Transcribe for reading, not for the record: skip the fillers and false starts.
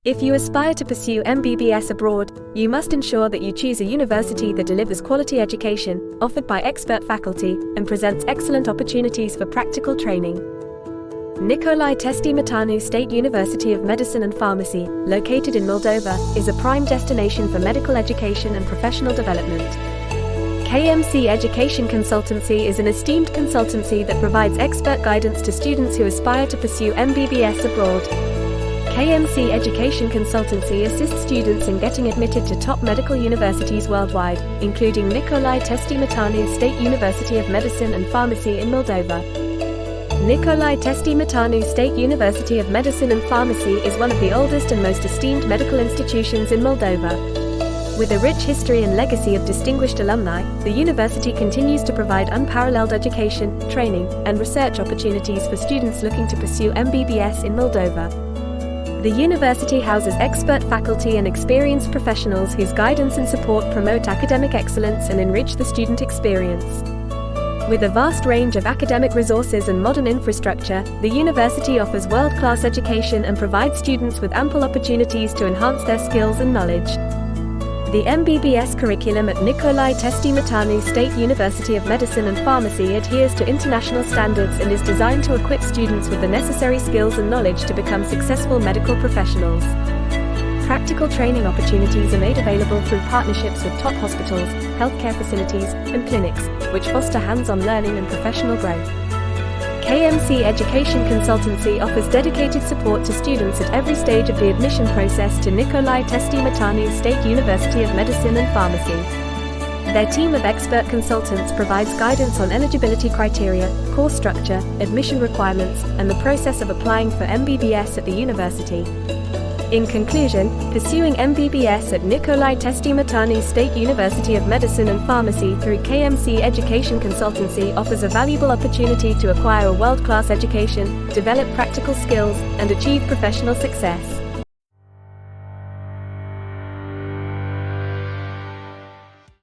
If you aspire to pursue MBBS abroad, you must ensure that you choose a university that delivers quality education, offered by expert faculty, and presents excellent opportunities for practical training. Nicolae Testemitanu State University of Medicine and Pharmacy, located in Moldova, is a prime destination for medical education and professional development. KMC Education Consultancy is an esteemed consultancy that provides expert guidance to students who aspire to pursue MBBS abroad. KMC Education Consultancy assists students in getting admitted to top medical universities worldwide, including Nicolae Testemitanu State University of Medicine and Pharmacy in Moldova. Nicolae Testemitanu State University of Medicine and Pharmacy is one of the oldest and most esteemed medical institutions in Moldova. With a rich history and legacy of distinguished alumni, the university continues to provide unparalleled education, training, and research opportunities for students looking to pursue MBBS in Moldova. The university houses expert faculty and experienced professionals whose guidance and support promote academic excellence and enrich the student experience. With a vast range of academic resources and modern infrastructure, the university offers world-class education and provides students with ample opportunities to enhance their skills and knowledge. The MBBS curriculum at Nicolae Testemitanu State University of Medicine and Pharmacy adheres to international standards and is designed to equip students with the necessary skills and knowledge to become successful medical professionals. Practical training opportunities are made available through partnerships with top hospitals, healthcare facilities, and clinics, which foster hands-on learning and professional growth. KMC Education Consultancy offers dedicated support to students at every stage of the admission process to Nicolae Testemitanu State University of Medicine and Pharmacy. Their team of expert consultants provides guidance on eligibility criteria, course structure, admission requirements, and the process of applying for MBBS at the university. In conclusion, pursuing MBBS at Nicolae Testemitanu State University of Medicine and Pharmacy through KMC Education Consultancy offers a valuable opportunity to acquire a world-class education, develop practical skills, and achieve professional success.